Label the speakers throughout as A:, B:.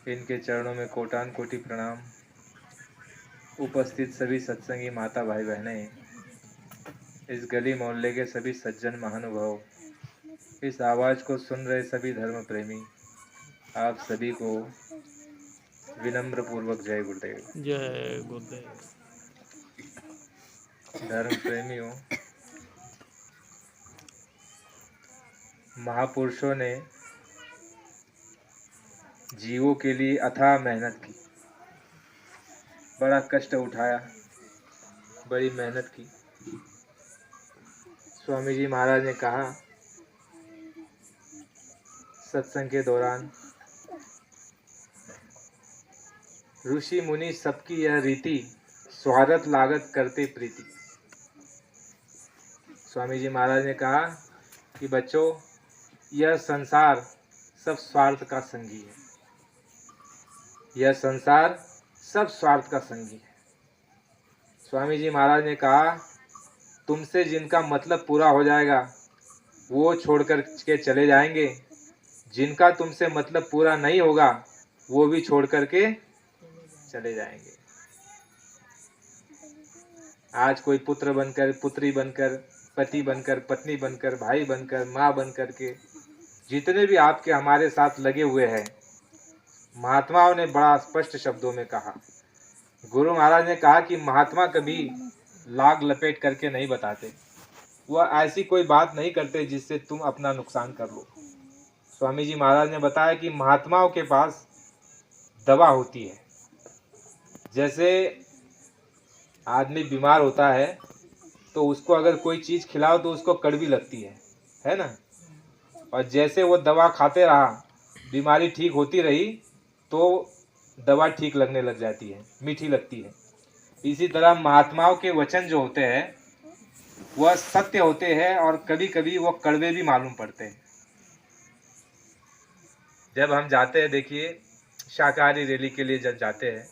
A: इनके चरणों में कोटान कोटि प्रणाम। उपस्थित सभी सत्संगी माता भाई बहनें, इस गली मोहल्ले के सभी सज्जन महानुभाव, इस आवाज़ को सुन रहे सभी धर्म प्रेमी, आप सभी को विनम्र पूर्वक जय गुरुदेव।
B: जय गुरुदेव।
A: धर्म प्रेमियों, महापुरुषों ने जीवों के लिए अथाह मेहनत की, बड़ा कष्ट उठाया, बड़ी मेहनत की। स्वामी जी महाराज ने कहा सत्संग के दौरान, ऋषि मुनि सबकी यह रीति, स्वागत लागत करते प्रीति। स्वामी जी महाराज ने कहा कि बच्चों, यह संसार सब स्वार्थ का संगी है। यह संसार सब स्वार्थ का संगी है। स्वामी जी महाराज ने कहा तुमसे जिनका मतलब पूरा हो जाएगा वो छोड़कर के चले जाएंगे, जिनका तुमसे मतलब पूरा नहीं होगा वो भी छोड़ करके चले जाएंगे। आज कोई पुत्र बनकर, पुत्री बनकर, पति बनकर, पत्नी बनकर, भाई बनकर, माँ बनकर के जितने भी आपके हमारे साथ लगे हुए हैं, महात्माओं ने बड़ा स्पष्ट शब्दों में कहा, गुरु महाराज ने कहा कि महात्मा कभी लाग लपेट करके नहीं बताते, वह ऐसी कोई बात नहीं करते जिससे तुम अपना नुकसान कर लो। स्वामी जी महाराज ने बताया कि महात्माओं के पास दवा होती है। जैसे आदमी बीमार होता है तो उसको अगर कोई चीज़ खिलाओ तो उसको कड़वी लगती है ना, और जैसे वो दवा खाते रहा, बीमारी ठीक होती रही तो दवा ठीक लगने लग जाती है, मीठी लगती है। इसी तरह महात्माओं के वचन जो होते हैं वह सत्य होते हैं और कभी कभी वो कड़वे भी मालूम पड़ते हैं। जब हम जाते हैं, देखिए शाकाहारी रैली के लिए जब जाते हैं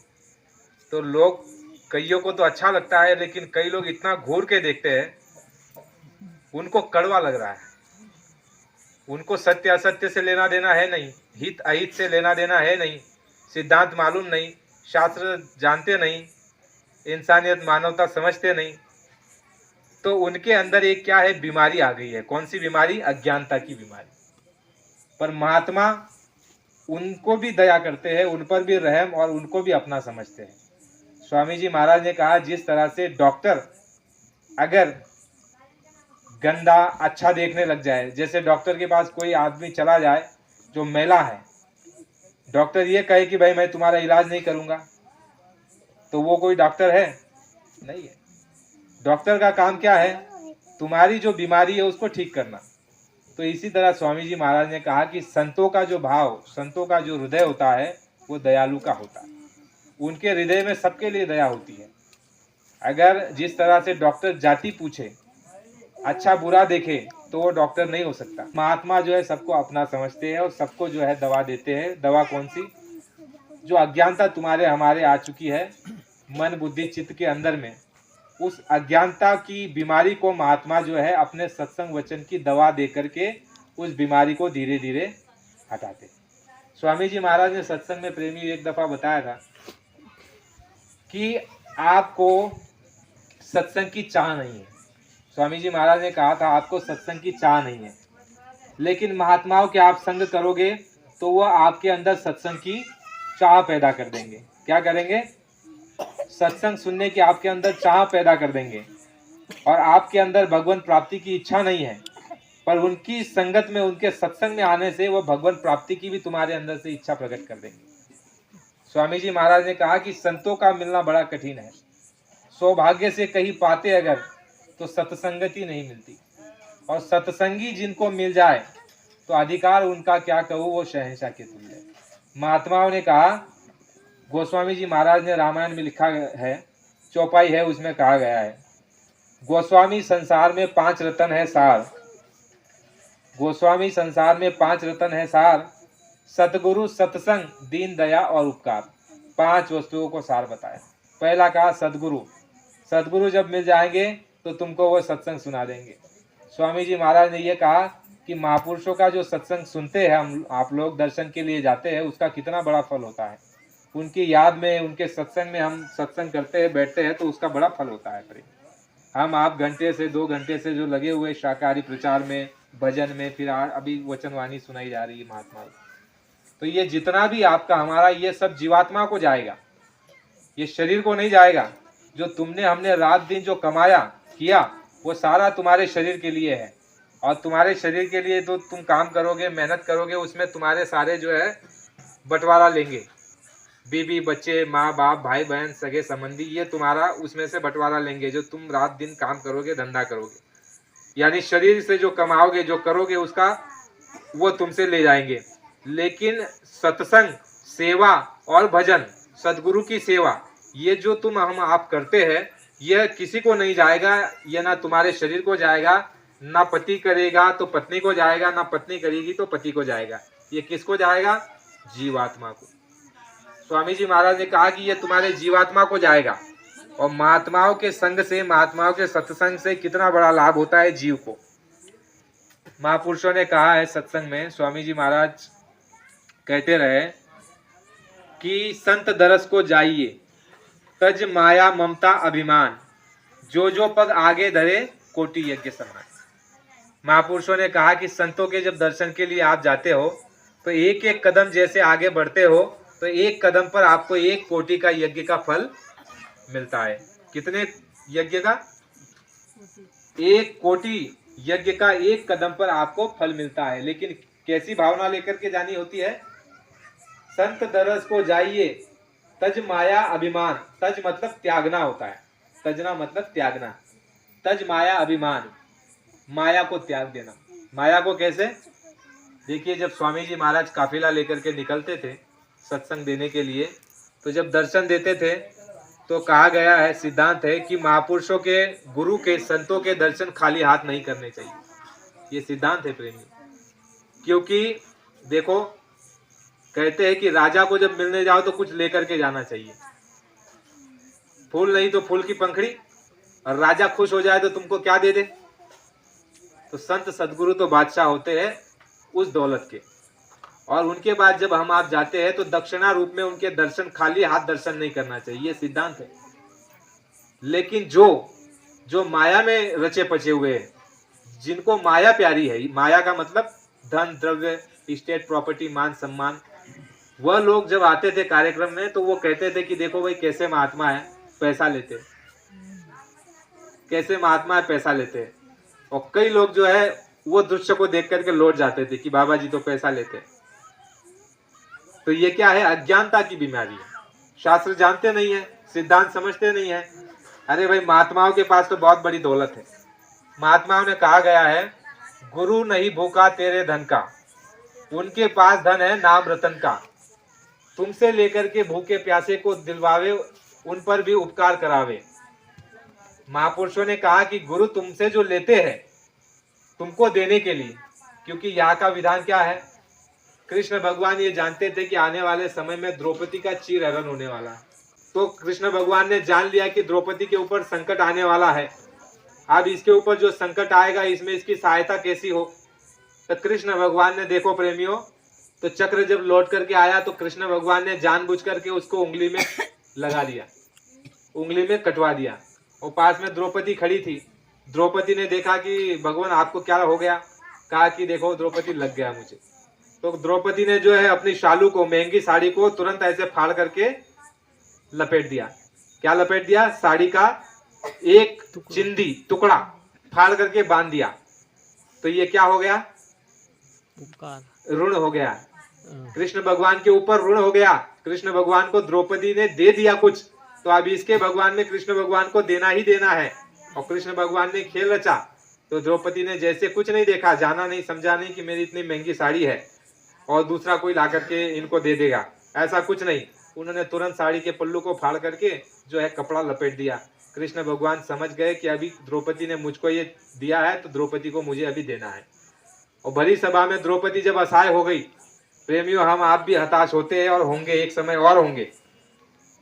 A: तो लोग, कईयों को तो अच्छा लगता है, लेकिन कई लोग इतना घूर के देखते हैं, उनको कड़वा लग रहा है। उनको सत्य असत्य से लेना देना है नहीं, हित अहित से लेना देना है नहीं, सिद्धांत मालूम नहीं, शास्त्र जानते नहीं, इंसानियत मानवता समझते नहीं। तो उनके अंदर एक क्या है, बीमारी आ गई है। कौन सी बीमारी? अज्ञानता की बीमारी। पर महात्मा उनको भी दया करते हैं, उन पर भी रहम और उनको भी अपना समझते हैं। स्वामी जी महाराज ने कहा जिस तरह से डॉक्टर अगर गंदा अच्छा देखने लग जाए, जैसे डॉक्टर के पास कोई आदमी चला जाए जो मैला है, डॉक्टर ये कहे कि भाई मैं तुम्हारा इलाज नहीं करूंगा, तो वो कोई डॉक्टर है? नहीं है। डॉक्टर का काम क्या है? तुम्हारी जो बीमारी है उसको ठीक करना। तो इसी तरह स्वामी जी महाराज ने कहा कि संतों का जो भाव, संतों का जो हृदय होता है वो दयालु का होता है। उनके हृदय में सबके लिए दया होती है। अगर जिस तरह से डॉक्टर जाति पूछे, अच्छा बुरा देखे, तो वो डॉक्टर नहीं हो सकता। महात्मा जो है सबको अपना समझते हैं और सबको जो है दवा देते हैं। दवा कौन सी? जो अज्ञानता तुम्हारे हमारे आ चुकी है मन बुद्धि चित्त के अंदर में, उस अज्ञानता की बीमारी को महात्मा जो है अपने सत्संग वचन की दवा दे करके उस बीमारी को धीरे धीरे हटाते। स्वामी जी महाराज ने सत्संग में प्रेमी एक दफा बताया था कि आपको सत्संग की चाह नहीं है। स्वामी जी महाराज ने कहा था आपको सत्संग की चाह नहीं है, लेकिन महात्माओं के आप संग करोगे तो वह आपके अंदर सत्संग की चाह पैदा कर देंगे। क्या करेंगे? सत्संग सुनने की आपके अंदर चाह पैदा कर देंगे। और आपके अंदर भगवान प्राप्ति की इच्छा नहीं है, पर उनकी संगत में, उनके सत्संग में आने से वह भगवान प्राप्ति की भी तुम्हारे अंदर से इच्छा प्रकट कर देंगे। स्वामी जी महाराज ने कहा कि संतों का मिलना बड़ा कठिन है। सौभाग्य से कहीं पाते अगर, तो सत्संगति नहीं मिलती। और सत्संगी जिनको मिल जाए तो अधिकार उनका क्या कहूँ, वो शहंशाह के तुल्य है। महात्माओं ने कहा, गोस्वामी जी महाराज ने रामायण में लिखा है, चौपाई है, उसमें कहा गया है, गोस्वामी संसार में 5 रतन है सार। गोस्वामी संसार में 5 रतन है सार, सतगुरु, सत्संग, दीन दया और उपकार। 5 वस्तुओं को सार बताया। पहला कहा सदगुरु। सदगुरु जब मिल जाएंगे तो तुमको वो सत्संग सुना देंगे। स्वामी जी महाराज ने ये कहा कि महापुरुषों का जो सत्संग सुनते हैं हम आप लोग दर्शन के लिए जाते हैं, उसका कितना बड़ा फल होता है। उनकी याद में, उनके सत्संग में हम सत्संग करते हैं, बैठते हैं, तो उसका बड़ा फल होता है प्रेम। हम आप घंटे से 2 घंटे से जो लगे हुए शाकाहारी प्रचार में, भजन में, फिर अभी वचनवाणी सुनाई जा रही है महात्मा, तो ये जितना भी आपका हमारा, ये सब जीवात्मा को जाएगा, ये शरीर को नहीं जाएगा। जो तुमने हमने रात दिन जो कमाया किया, वो सारा तुम्हारे शरीर के लिए है। और तुम्हारे शरीर के लिए तो तुम काम करोगे, मेहनत करोगे, उसमें तुम्हारे सारे जो है बंटवारा लेंगे। बीबी, बच्चे, माँ बाप, भाई बहन, सगे संबंधी, ये तुम्हारा उसमें से बंटवारा लेंगे, जो तुम रात दिन काम करोगे, धंधा करोगे। यानी शरीर से जो कमाओगे, जो करोगे, उसका वो तुमसे ले जाएंगे। लेकिन सत्संग, सेवा और भजन, सदगुरु की सेवा, ये जो तुम हम आप करते हैं, यह किसी को नहीं जाएगा। यह ना तुम्हारे शरीर को जाएगा, ना पति करेगा तो पत्नी को जाएगा, ना पत्नी करेगी तो पति को जाएगा। ये किसको जाएगा? जीवात्मा को। स्वामी जी महाराज ने कहा कि ये तुम्हारे जीवात्मा को जाएगा। और महात्माओं के संग से, महात्माओं के सत्संग से कितना बड़ा लाभ होता है जीव को। महापुरुषों ने कहा है सत्संग में, स्वामी जी महाराज कहते रहे कि संत दरस को जाइए, तज माया ममता अभिमान, जो जो पग आगे धरे कोटि यज्ञ समान। महापुरुषों ने कहा कि संतों के जब दर्शन के लिए आप जाते हो, तो एक एक कदम जैसे आगे बढ़ते हो, तो एक कदम पर आपको 1 कोटि का यज्ञ का फल मिलता है। कितने यज्ञ का? 1 कोटि यज्ञ का 1 कदम पर आपको फल मिलता है। लेकिन कैसी भावना लेकर के जानी होती है? संत दरस को जाइए, तज माया अभिमान। तज मतलब त्यागना होता है, तजना मतलब त्यागना। तज माया अभिमान, माया को त्याग देना। माया को कैसे? देखिए, जब स्वामी जी महाराज काफिला लेकर के निकलते थे सत्संग देने के लिए, तो जब दर्शन देते थे तो कहा गया है, सिद्धांत है कि महापुरुषों के, गुरु के, संतों के दर्शन खाली हाथ नहीं करने चाहिए। ये सिद्धांत है प्रेमी। क्योंकि देखो, कहते हैं कि राजा को जब मिलने जाओ तो कुछ लेकर के जाना चाहिए। फूल नहीं तो फूल की पंखड़ी। और राजा खुश हो जाए तो तुमको क्या दे दे? तो संत सदगुरु तो बादशाह होते हैं उस दौलत के। और उनके बाद जब हम आप जाते हैं तो दक्षिणा रूप में उनके दर्शन, खाली हाथ दर्शन नहीं करना चाहिए, ये सिद्धांत है। लेकिन जो माया में रचे पचे हुए हैं, जिनको माया प्यारी है, माया का मतलब धन, द्रव्य, स्टेट, प्रॉपर्टी, मान सम्मान, वह लोग जब आते थे कार्यक्रम में तो वो कहते थे कि देखो भाई कैसे महात्मा है, पैसा लेते, कैसे महात्मा है, पैसा लेते। और कई लोग जो है वो दृश्य को देख करके लौट जाते थे कि बाबा जी तो पैसा लेते। तो ये क्या है? अज्ञानता की बीमारी है। शास्त्र जानते नहीं है, सिद्धांत समझते नहीं है। अरे भाई, महात्माओं के पास तो बहुत बड़ी दौलत है। महात्माओं ने कहा गया है, गुरु नहीं भूखा तेरे धन का, उनके पास धन है नाम रतन का। तुमसे लेकर के भूखे प्यासे को दिलवावे, उन पर भी उपकार करावे। महापुरुषों ने कहा कि गुरु तुमसे जो लेते हैं तुमको देने के लिए, क्योंकि यहाँ का विधान क्या है? कृष्ण भगवान ये जानते थे कि आने वाले समय में द्रौपदी का चीरहरण होने वाला है। तो कृष्ण भगवान ने जान लिया कि द्रौपदी के ऊपर संकट आने वाला है। अब इसके ऊपर जो संकट आएगा, इसमें इसकी सहायता कैसी हो? तो कृष्ण भगवान ने, देखो प्रेमियों, तो चक्र जब लौट करके आया तो कृष्ण भगवान ने जानबूझ करके उसको उंगली में लगा दिया, उंगली में कटवा दिया। और पास में द्रौपदी खड़ी थी। द्रौपदी ने देखा कि भगवान आपको क्या हो गया? कहा कि देखो द्रौपदी, लग गया मुझे। तो द्रौपदी ने जो है अपनी शालू को, महंगी साड़ी को तुरंत ऐसे फाड़ करके लपेट दिया। क्या लपेट दिया? साड़ी का एक चिंदी टुकड़ा फाड़ करके बांध दिया। तो ये क्या हो गया? ऋण हो गया। कृष्ण भगवान के ऊपर ऋण हो गया। कृष्ण भगवान को द्रौपदी ने दे दिया कुछ, तो अब इसके भगवान में कृष्ण भगवान को देना ही देना है। और कृष्ण भगवान ने खेल रचा। तो द्रौपदी ने जैसे कुछ नहीं देखा, जाना नहीं, समझा नहीं कि मेरी इतनी महंगी साड़ी है और दूसरा कोई ला करके इनको दे देगा, ऐसा कुछ नहीं। उन्होंने तुरंत साड़ी के पल्लू को फाड़ करके जो है कपड़ा लपेट दिया। कृष्ण भगवान समझ गए कि अभी द्रौपदी ने मुझको ये दिया है तो द्रौपदी को मुझे अभी देना है। और भरी सभा में द्रौपदी जब असहाय हो गई, प्रेमियों हम आप भी हताश होते हैं और होंगे, एक समय और होंगे।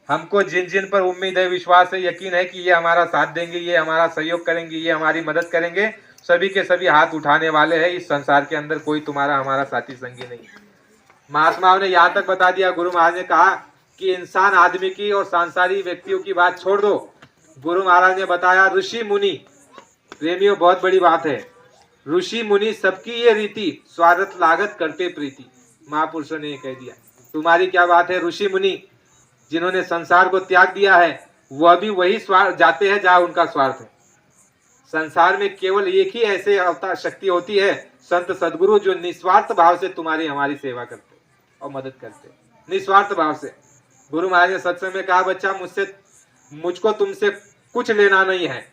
A: हमको जिन जिन पर उम्मीद है, विश्वास है, यकीन है कि ये हमारा साथ देंगे, ये हमारा सहयोग करेंगे, ये हमारी मदद करेंगे, सभी के सभी हाथ उठाने वाले हैं। इस संसार के अंदर कोई तुम्हारा हमारा साथी संगी नहीं। महात्माओं ने यहाँ तक बता दिया। गुरु महाराज ने कहा कि इंसान आदमी की और सांसारिक व्यक्तियों की बात छोड़ दो। गुरु महाराज ने बताया ऋषि मुनि, प्रेमियों बहुत बड़ी बात है, ऋषि मुनि सबकी ये रीति, स्वार्थ लागत करते प्रीति। महापुरुषों ने ये कह दिया। तुम्हारी क्या बात है? ऋषि मुनि जिन्होंने संसार को त्याग दिया है वह भी वही स्वार्थ जाते हैं जहाँ उनका स्वार्थ है। संसार में केवल एक ही ऐसे अवतार शक्ति होती है, संत सदगुरु, जो निस्वार्थ भाव से तुम्हारी हमारी सेवा करते और मदद करते, निस्वार्थ भाव से। गुरु महाराज ने सत्संग में कहा, बच्चा मुझको तुमसे कुछ लेना नहीं है,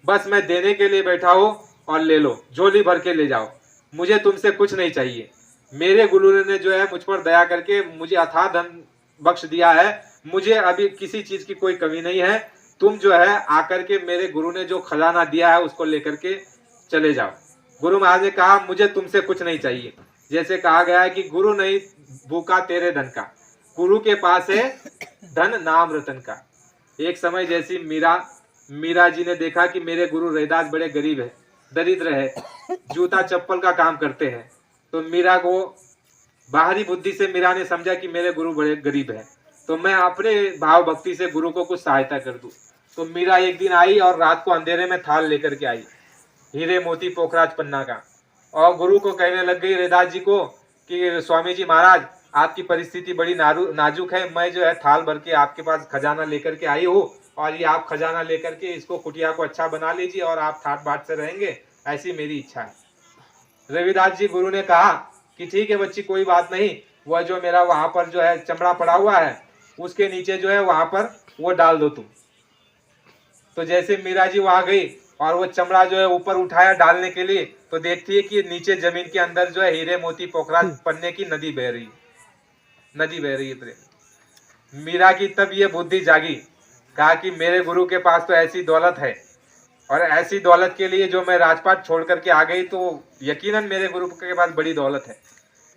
A: बस मैं देने के लिए बैठा हो और ले लो, झोली भर के ले जाओ, मुझे तुमसे कुछ नहीं चाहिए। मेरे गुरु ने जो है मुझ पर दया करके मुझे अथाह धन बख्श दिया है, मुझे अभी किसी चीज की कोई कमी नहीं है। तुम जो है आकर के मेरे गुरु ने जो खजाना दिया है उसको लेकर के चले जाओ। गुरु महाराज ने कहा मुझे तुमसे कुछ नहीं चाहिए। जैसे कहा गया है कि गुरु नहीं भूखा तेरे धन का, गुरु के पास है धन नाम रतन का। एक समय जैसी मीरा जी ने देखा कि मेरे गुरु रैदास बड़े गरीब है, दरिद्र है, जूता चप्पल का काम करते हैं। तो मीरा को बाहरी बुद्धि से मीरा ने समझा कि मेरे गुरु बड़े गरीब है, तो मैं अपने भाव भक्ति से गुरु को कुछ सहायता कर दूं। तो मीरा एक दिन आई और रात को अंधेरे में थाल लेकर के आई, हीरे मोती पोखराज पन्ना का, और गुरु को कहने लग गई रैदास जी को कि स्वामी जी महाराज आपकी परिस्थिति बड़ी नाजुक है, मैं जो है थाल भर के आपके पास खजाना लेकर के आई हूँ, और ये आप खजाना लेकर के इसको कुटिया को अच्छा बना लीजिए और आप ठाट बाट से रहेंगे, ऐसी मेरी इच्छा है। रविदास जी गुरु ने कहा कि ठीक है बच्ची, कोई बात नहीं, वह जो मेरा वहां पर जो है चमड़ा पड़ा हुआ है उसके नीचे जो है वहां पर वो डाल दो तुम। तो जैसे मीरा जी वहां गई और वो चमड़ा जो है ऊपर उठाया डालने के लिए, तो देखती है कि नीचे जमीन के अंदर जो है हीरे मोती पोखराज पन्ने की नदी बह रही है। मीरा की तब ये बुद्धि जागी, कहा कि मेरे गुरु के पास तो ऐसी दौलत है, और ऐसी दौलत के लिए जो मैं राजपाट छोड़ करके आ गई, तो यकीनन मेरे गुरु के पास बड़ी दौलत है,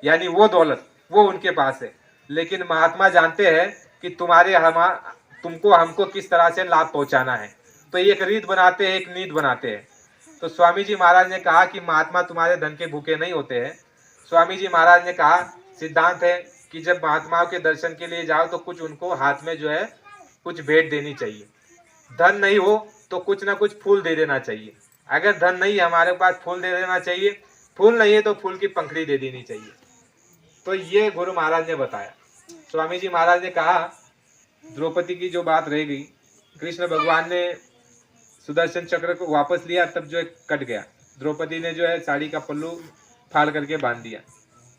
A: यानी वो दौलत वो उनके पास है। लेकिन महात्मा जानते हैं कि तुमको हमको किस तरह से लाभ पहुंचाना है, तो एक रीत बनाते हैं, एक नीति बनाते हैं। तो स्वामी जी महाराज ने कहा कि महात्मा तुम्हारे धन के भूखे नहीं होते हैं। स्वामी जी महाराज ने कहा सिद्धांत है कि जब महात्माओं के दर्शन के लिए जाओ तो कुछ उनको हाथ में जो है कुछ भेंट देनी चाहिए। धन नहीं हो तो कुछ ना कुछ फूल दे देना चाहिए। अगर धन नहीं है हमारे पास, फूल दे देना चाहिए, फूल नहीं है तो फूल की पंखड़ी दे देनी चाहिए। तो ये गुरु महाराज ने बताया। स्वामी जी महाराज ने कहा द्रौपदी की जो बात रह गई, कृष्ण भगवान ने सुदर्शन चक्र को वापस लिया, तब जो है कट गया। द्रौपदी ने जो है साड़ी का पल्लू फाड़ करके बांध दिया।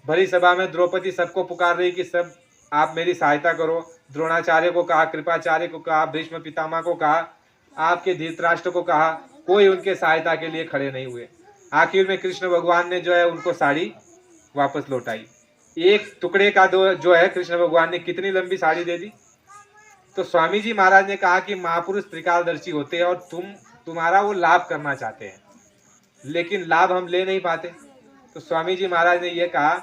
A: भरी सभा में द्रौपदी सबको पुकार रही कि सब आप मेरी सहायता करो। द्रोणाचार्य को कहा, कृपाचार्य को कहा, भीष्म पितामह को कहा, आपके धृतराष्ट्र को कहा, कोई उनके सहायता के लिए खड़े नहीं हुए। आखिर में कृष्ण भगवान ने जो है उनको साड़ी वापस लौटाई। एक टुकड़े का जो है कृष्ण भगवान ने कितनी लंबी साड़ी दे दी। तो स्वामी जी महाराज ने कहा कि महापुरुष त्रिकालदर्शी होते हैं और तुम्हारा वो लाभ करना चाहते हैं, लेकिन लाभ हम ले नहीं पाते। तो स्वामी जी महाराज ने यह कहा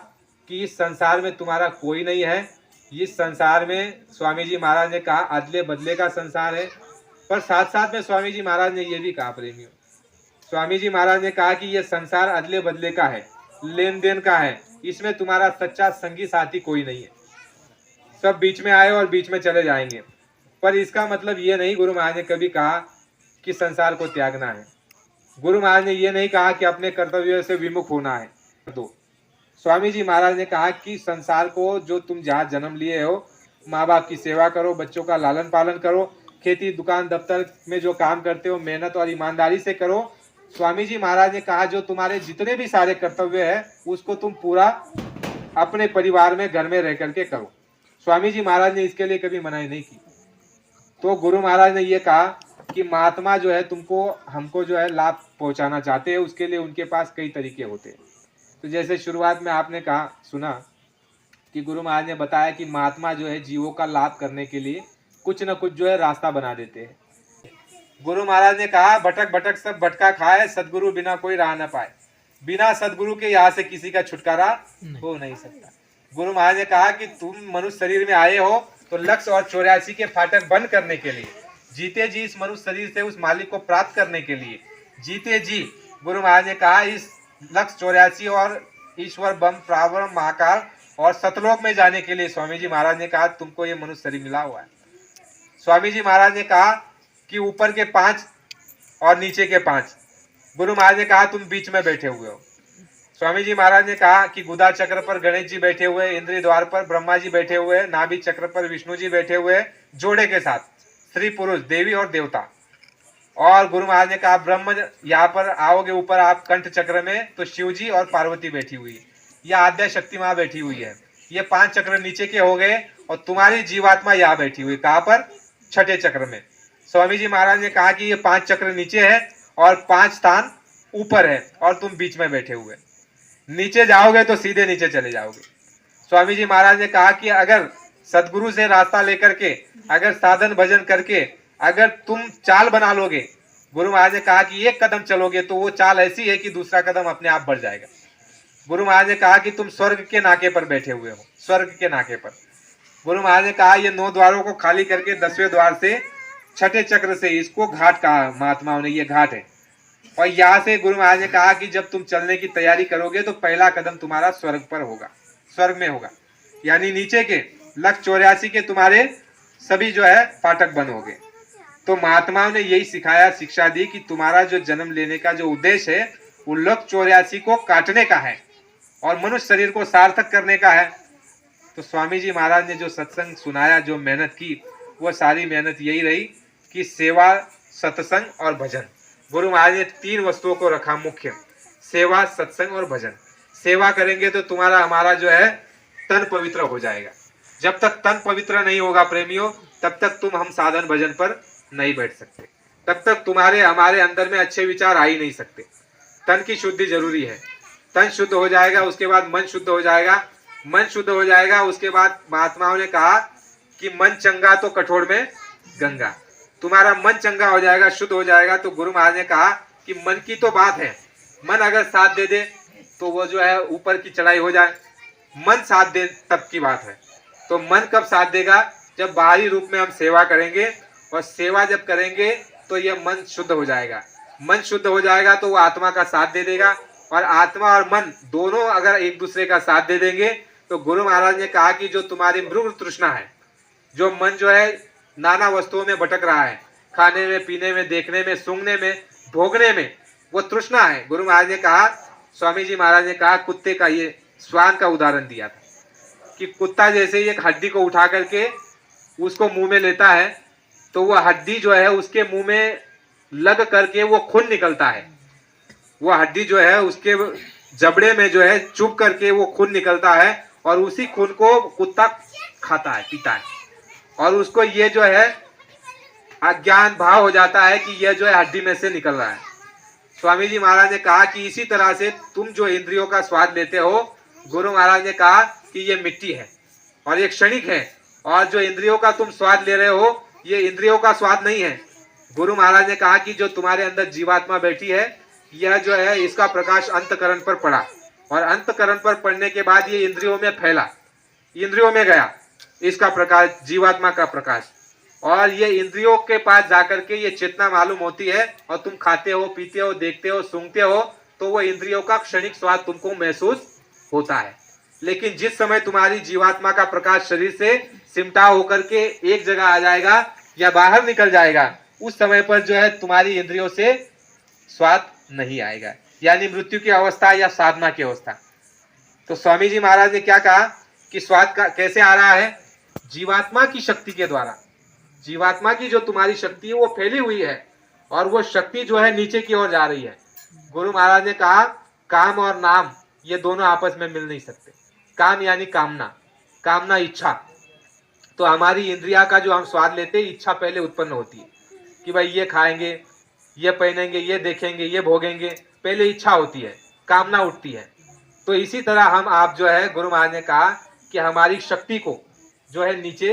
A: कि इस संसार में तुम्हारा कोई नहीं है। इस संसार में स्वामी जी महाराज ने कहा अदले बदले का संसार है, पर साथ साथ में स्वामी जी महाराज ने यह भी कहा प्रेमियों, स्वामी जी महाराज ने कहा कि यह संसार अदले बदले का है, लेन देन का है, इसमें तुम्हारा सच्चा संगी साथी कोई नहीं है। सब बीच में आए और बीच में चले जाएंगे। पर इसका मतलब ये नहीं गुरु महाराज ने कभी कहा कि संसार को त्यागना है। गुरु महाराज ने ये नहीं कहा कि अपने कर्तव्यों से विमुख होना है। दो स्वामी जी महाराज ने कहा कि संसार को जो तुम जहाँ जन्म लिए हो, माँ बाप की सेवा करो, बच्चों का लालन पालन करो, खेती दुकान दफ्तर में जो काम करते हो मेहनत और ईमानदारी से करो। स्वामी जी महाराज ने कहा जो तुम्हारे जितने भी सारे कर्तव्य है उसको तुम पूरा अपने परिवार में घर में रह करके करो। स्वामी जी महाराज ने इसके लिए कभी मनाही नहीं की। तो गुरु महाराज ने ये कहा कि महात्मा जो है तुमको हमको जो है लाभ पहुंचाना चाहते हैं, उसके लिए उनके पास कई तरीके होते हैं। तो जैसे शुरुआत में आपने कहा सुना कि गुरु महाराज ने बताया कि महात्मा जो है जीवों का लाभ करने के लिए कुछ न कुछ जो है रास्ता बना देते हैं। गुरु महाराज ने कहा भटक भटक सब भटका खाए, सदगुरु बिना कोई राह न पाए। बिना सदगुरु के यहाँ से किसी का छुटकारा हो नहीं सकता। गुरु महाराज ने कहा कि तुम मनुष्य शरीर में आए हो तो लक्ष्य और 84 के फाटक बंद करने के लिए, जीते जी इस मनुष्य शरीर से उस मालिक को प्राप्त करने के लिए, जीते जी गुरु महाराज ने कहा इस लक्ष्य 84 और ईश्वर बम प्रावरण महाकाल और सतलोक में जाने के लिए स्वामी जी महाराज ने कहा तुमको ये मनुष्य शरीर मिला हुआ है। स्वामी जी महाराज ने कहा कि ऊपर के 5 और नीचे के 5। गुरु महाराज ने कहा तुम बीच में बैठे हुए हो। स्वामी जी महाराज ने कहा कि गुदा चक्र पर गणेश जी बैठे हुए, इंद्रिय द्वार पर ब्रह्मा जी बैठे हुए, नाभि चक्र पर विष्णु जी बैठे हुए, जोड़े के साथ स्त्री पुरुष देवी और देवता। और गुरु महाराज ने कहा ब्रह्म यहाँ पर आओगे ऊपर आप कंठ चक्र में तो शिव जी और पार्वती बैठी हुई है, या आद्या शक्ति माँ बैठी हुई है। ये 5 चक्र नीचे के हो गए और तुम्हारी जीवात्मा यहाँ बैठी हुई, कहाँ पर? छठे चक्र में। स्वामी जी महाराज ने कहा कि ये 5 चक्र नीचे है और 5 स्थान ऊपर है और तुम बीच में बैठे हुए। नीचे जाओगे तो सीधे नीचे चले जाओगे। स्वामी जी महाराज ने कहा कि अगर सदगुरु से रास्ता लेकर के, अगर साधन भजन करके अगर तुम चाल बना लोगे, गुरु महाराज ने कहा कि एक कदम चलोगे तो वो चाल ऐसी है कि दूसरा कदम अपने आप बढ़ जाएगा। गुरु महाराज ने कहा कि तुम स्वर्ग के नाके पर बैठे हुए हो, स्वर्ग के नाके पर। गुरु महाराज ने कहा ये 9 द्वारों को खाली करके 10वें द्वार से छठे चक्र से इसको घाट कहा महात्माओं ने, ये घाट है। और यहाँ से गुरु महाराज ने कहा कि जब तुम चलने की तैयारी करोगे तो पहला कदम तुम्हारा स्वर्ग पर होगा, स्वर्ग में होगा। यानी नीचे के लक्ष्य 84 के तुम्हारे सभी जो है फाटक बंद हो गए। तो महात्माओं ने यही सिखाया, शिक्षा दी कि तुम्हारा जो जन्म लेने का जो उद्देश्य है वो लक्ष्य 84 को काटने का है और मनुष्य शरीर को सार्थक करने का है। तो स्वामी जी महाराज ने जो सत्संग सुनाया, जो मेहनत की, वो सारी मेहनत यही रही कि सेवा, सत्संग और भजन। गुरु महाराज ने 3 वस्तुओं को रखा मुख्य, सेवा, सत्संग और भजन। सेवा करेंगे तो तुम्हारा हमारा जो है तन पवित्र हो जाएगा। जब तक तन पवित्र नहीं होगा प्रेमियों, तब तक तुम हम साधन भजन पर नहीं बैठ सकते, तब तक तुम्हारे हमारे अंदर में अच्छे विचार आ ही नहीं सकते। तन की शुद्धि जरूरी है। तन शुद्ध हो जाएगा, उसके बाद मन शुद्ध हो जाएगा। मन शुद्ध हो जाएगा, उसके बाद महात्माओं ने कहा कि मन चंगा तो कठोर में गंगा। तुम्हारा मन चंगा हो जाएगा, शुद्ध हो जाएगा। तो गुरु महाराज ने कहा कि मन की तो बात है, मन अगर साथ दे दे तो वो जो है ऊपर की चढ़ाई हो जाए। मन साथ दे तब की बात है। तो मन कब साथ देगा? जब बाहरी रूप में हम सेवा करेंगे, और सेवा जब करेंगे तो ये मन शुद्ध हो जाएगा। मन शुद्ध हो जाएगा तो वो आत्मा का साथ दे देगा, और आत्मा और मन दोनों अगर एक दूसरे का साथ दे देंगे तो गुरु महाराज ने कहा कि जो तुम्हारी मृग तृष्णा है, जो मन जो है नाना वस्तुओं में भटक रहा है, खाने में, पीने में, देखने में, सूंघने में, भोगने में, वो तृष्णा है। गुरु महाराज ने कहा, स्वामी जी महाराज ने कहा, कुत्ते का, ये श्वान का उदाहरण दिया था कि कुत्ता जैसे ही एक हड्डी को उठा करके उसको मुंह में लेता है तो वो हड्डी जो है उसके मुंह में लग करके वो खून निकलता है। वो हड्डी जो है उसके जबड़े में जो है चुभ करके वो खून निकलता है, और उसी खून को कुत्ता खाता है, पीता है, और उसको ये जो है अज्ञान भाव हो जाता है कि यह जो है हड्डी में से निकल रहा है। स्वामी जी महाराज ने कहा कि इसी तरह से तुम जो इंद्रियों का स्वाद लेते हो, गुरु महाराज ने कहा कि ये मिट्टी है और ये क्षणिक है, और जो इंद्रियों का तुम स्वाद ले रहे हो ये इंद्रियों का स्वाद नहीं है। गुरु महाराज ने कहा कि जो तुम्हारे अंदर जीवात्मा बैठी है, यह जो है इसका प्रकाश अंतकरण पर पड़ा, और अंतकरण पर पड़ने के बाद ये इंद्रियों में फैला, इंद्रियों में गया इसका प्रकाश, जीवात्मा का प्रकाश, और ये इंद्रियों के पास जाकर के ये चेतना मालूम होती है, और तुम खाते हो, पीते हो, देखते हो, सूंघते हो, तो वो इंद्रियों का क्षणिक स्वाद तुमको महसूस होता है। लेकिन जिस समय तुम्हारी जीवात्मा का प्रकाश शरीर से सिमटा होकर के एक जगह आ जाएगा या बाहर निकल जाएगा, उस समय पर जो है तुम्हारी इंद्रियों से स्वाद नहीं आएगा, यानी मृत्यु की अवस्था या साधना की अवस्था। तो स्वामी जी महाराज ने क्या कहा कि स्वाद का कैसे आ रहा है? जीवात्मा की शक्ति के द्वारा। जीवात्मा की जो तुम्हारी शक्ति है वो फैली हुई है, और वो शक्ति जो है नीचे की ओर जा रही है। गुरु महाराज ने कहा काम और नाम ये दोनों आपस में मिल नहीं सकते। काम यानी कामना, कामना इच्छा। तो हमारी इंद्रिया का जो हम स्वाद लेते हैं, इच्छा पहले उत्पन्न होती है कि भाई ये खाएंगे, ये पहनेंगे, ये देखेंगे, ये भोगेंगे, पहले इच्छा होती है, कामना उठती है। तो इसी तरह हम आप जो है गुरु महाराज ने कहा कि हमारी शक्ति को जो है नीचे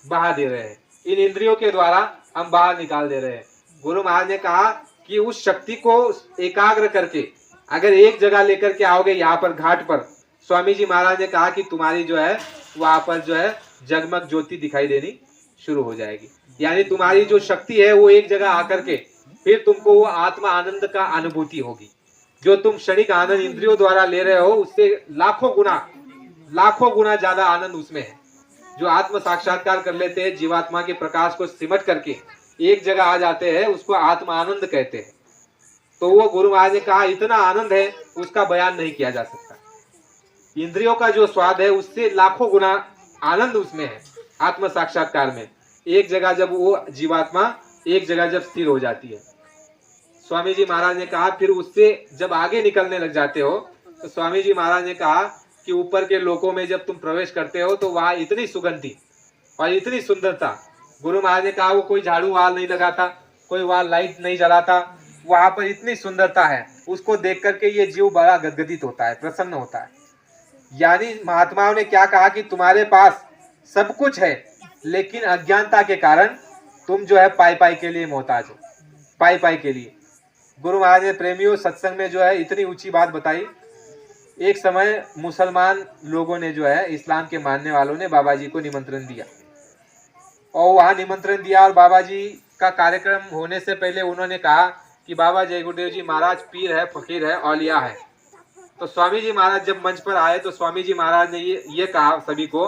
A: बहा दे रहे हैं, इन इंद्रियों के द्वारा हम बाहर निकाल दे रहे हैं। गुरु महाराज ने कहा कि उस शक्ति को एकाग्र करके अगर एक जगह लेकर के आओगे, यहाँ पर घाट पर, स्वामी जी महाराज ने कहा कि तुम्हारी जो है वहां पर जो है जगमग ज्योति दिखाई देनी शुरू हो जाएगी। यानी तुम्हारी जो शक्ति है वो एक जगह आकर के
B: फिर तुमको वो आत्मा आनंद का अनुभूति होगी। जो तुम क्षणिक आनंद इंद्रियों द्वारा ले रहे हो उससे लाखों गुना ज्यादा आनंद उसमें है। जो आत्म साक्षात्कार कर लेते हैं, जीवात्मा के प्रकाश को सिमट करके एक जगह आ जाते हैं, उसको आत्मा आनंद कहते हैं। तो वो गुरु महाराज ने कहा इतना आनंद है उसका बयान नहीं किया जा सकता। इंद्रियों का जो स्वाद है उससे लाखों गुना आनंद उसमें है आत्म साक्षात्कार में। एक जगह जब वो जीवात्मा एक जगह जब स्थिर हो जाती है। स्वामी जी महाराज ने कहा फिर उससे जब आगे निकलने लग जाते हो तो स्वामी जी महाराज ने कहा कि ऊपर के लोकों में जब तुम प्रवेश करते हो तो वहां इतनी सुगंधी और इतनी सुंदरता। गुरु महाराज ने कहा वो कोई झाड़ू वहां नहीं लगाता, कोई वहां लाइट नहीं जलाता, वहां पर इतनी सुंदरता है, उसको देख करके ये जीव बड़ा गदगदित होता है, प्रसन्न होता है। यानी महात्माओं ने क्या कहा कि तुम्हारे पास सब कुछ है लेकिन अज्ञानता के कारण तुम जो है पाई के लिए मोहताज हो, पाई के लिए। गुरु महाराज ने प्रेमियों सत्संग में जो है इतनी ऊंची बात बताई। एक समय मुसलमान लोगों ने जो है, इस्लाम के मानने वालों ने बाबा जी को निमंत्रण दिया और वहां निमंत्रण दिया और बाबा जी का कार्यक्रम होने से पहले उन्होंने कहा कि बाबा जय गुरुदेव जी महाराज पीर है, फकीर है, औलिया है। तो स्वामी जी महाराज जब मंच पर आए तो स्वामी जी महाराज ने ये कहा सभी को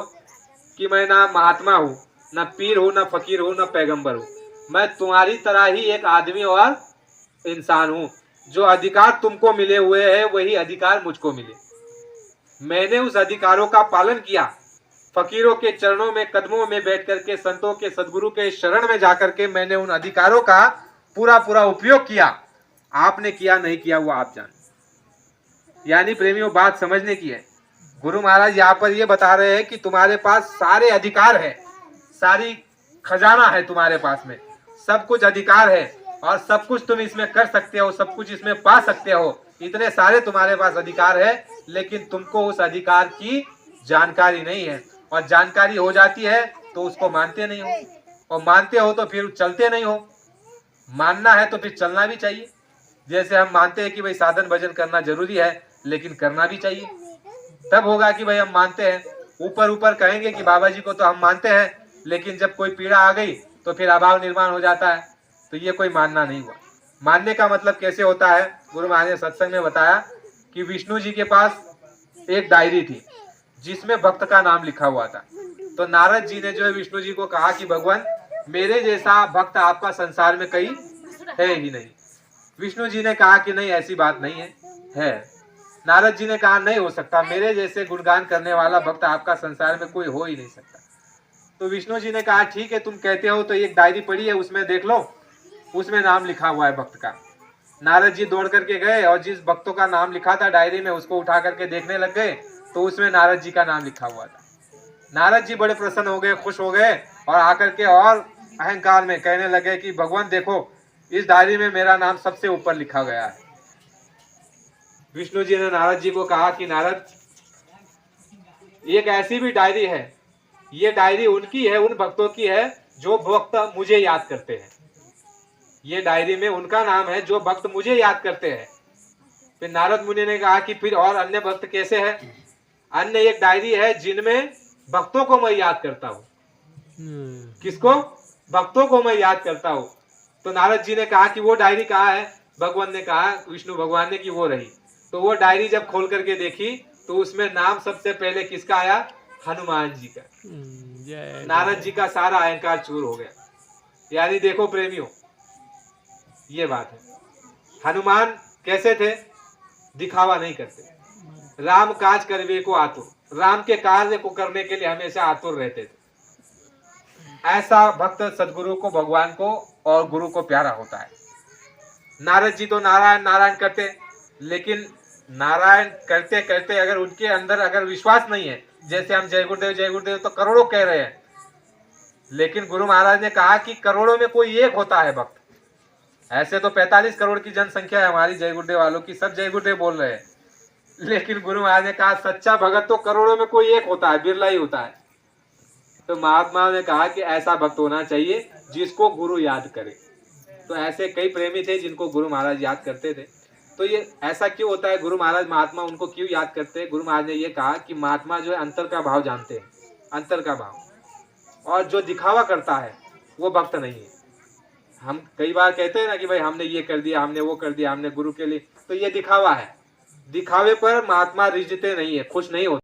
B: कि मैं ना महात्मा हूँ, ना पीर हूँ, ना फकीर हूँ, ना पैगंबर हूँ, मैं तुम्हारी तरह ही एक आदमी और इंसान हूँ। जो अधिकार तुमको मिले हुए हैं वही अधिकार मुझको मिले। मैंने उस अधिकारों का पालन किया। फकीरों के चरणों में कदमों में बैठ करके, संतों के सदगुरु के शरण में जाकर के मैंने उन अधिकारों का पूरा उपयोग किया। आपने किया नहीं किया वो आप जान। यानी प्रेमियों बात समझने की है। गुरु महाराज यहाँ पर ये बता रहे हैं कि तुम्हारे पास सारे अधिकार है, सारी खजाना है तुम्हारे पास में, सब कुछ अधिकार है और सब कुछ तुम इसमें कर सकते हो, सब कुछ इसमें पा सकते हो। इतने सारे तुम्हारे पास अधिकार है लेकिन तुमको उस अधिकार की जानकारी नहीं है और जानकारी हो जाती है तो उसको मानते नहीं हो और मानते हो तो फिर चलते नहीं हो। मानना है तो फिर चलना भी चाहिए। जैसे हम मानते हैं कि भाई साधन भजन करना जरूरी है लेकिन करना भी चाहिए, तब होगा कि भाई हम मानते हैं। ऊपर कहेंगे कि बाबा जी को तो हम मानते हैं लेकिन जब कोई पीड़ा आ गई तो फिर अभाव निर्माण हो जाता है, तो ये कोई मानना नहीं हुआ। मानने का मतलब कैसे होता है, गुरु महाराज ने सत्संग में बताया कि विष्णु जी के पास एक डायरी थी जिसमें भक्त का नाम लिखा हुआ था। तो नारद जी ने जो है विष्णु जी को कहा कि भगवान मेरे जैसा भक्त आपका संसार में कहीं है ही नहीं। विष्णु जी ने कहा कि नहीं ऐसी बात नहीं है। नारद जी ने कहा नहीं हो सकता, मेरे जैसे गुणगान करने वाला भक्त आपका संसार में कोई हो ही नहीं सकता। तो विष्णु जी ने कहा ठीक है तुम कहते हो तो एक डायरी पड़ी है उसमें देख लो, उसमें नाम लिखा हुआ है भक्त का। नारद जी दौड़ करके गए और जिस भक्तों का नाम लिखा था डायरी में उसको उठा करके देखने लग गए तो उसमें नारद जी का नाम लिखा हुआ था। नारद जी बड़े प्रसन्न हो गए, खुश हो गए और आकर के और अहंकार में कहने लगे कि भगवान देखो इस डायरी में मेरा नाम सबसे ऊपर लिखा गया है। विष्णु जी ने नारद जी को कहा कि नारद एक ऐसी भी डायरी है, ये डायरी उनकी है, उन भक्तों की है जो भक्त मुझे याद करते हैं। ये डायरी में उनका नाम है जो भक्त मुझे याद करते हैं। फिर नारद मुनि ने कहा कि फिर और अन्य भक्त कैसे हैं? अन्य एक डायरी है जिनमें भक्तों को मैं याद करता हूँ। किसको? भक्तों को मैं याद करता हूँ। तो नारद जी ने कहा कि वो डायरी कहाँ है? भगवान ने कहा, विष्णु भगवान ने, कि वो रही। तो वो डायरी जब खोल करके देखी तो उसमें नाम सबसे पहले किसका आया? हनुमान जी का। नारद जी का सारा अहंकार चूर हो गया। यानी देखो प्रेमियों ये बात है। हनुमान कैसे थे? दिखावा नहीं करते, राम काज करवे को आतुर, राम के कार्य को करने के लिए हमेशा आतुर रहते थे। ऐसा भक्त सदगुरु को, भगवान को और गुरु को प्यारा होता है। नारद जी तो नारायण नारायण करते, लेकिन नारायण करते करते अगर उनके अंदर अगर विश्वास नहीं है, जैसे हम जय गुरुदेव तो करोड़ों कह रहे हैं, लेकिन गुरु महाराज ने कहा कि करोड़ों में कोई एक होता है भक्त। ऐसे तो 45 करोड़ की जनसंख्या है हमारी जय गुरुदेव वालों की, सब जय गुरुदेव बोल रहे हैं, लेकिन गुरु महाराज ने कहा सच्चा भगत तो करोड़ों में कोई एक होता है, बिरला ही होता है। तो महात्मा ने कहा कि ऐसा भक्त होना चाहिए जिसको गुरु याद करे। तो ऐसे कई प्रेमी थे जिनको गुरु महाराज याद करते थे। तो ये ऐसा क्यों होता है? गुरु महाराज महात्मा उनको क्यों याद करते हैं? गुरु महाराज ने ये कहा कि महात्मा जो है अंतर का भाव जानते हैं, अंतर का भाव, और जो दिखावा करता है वो भक्त नहीं है। हम कई बार कहते हैं ना कि भाई हमने ये कर दिया, हमने वो कर दिया, हमने गुरु के लिए, तो ये दिखावा है। दिखावे पर महात्मा रिझते नहीं है, खुश नहीं होते।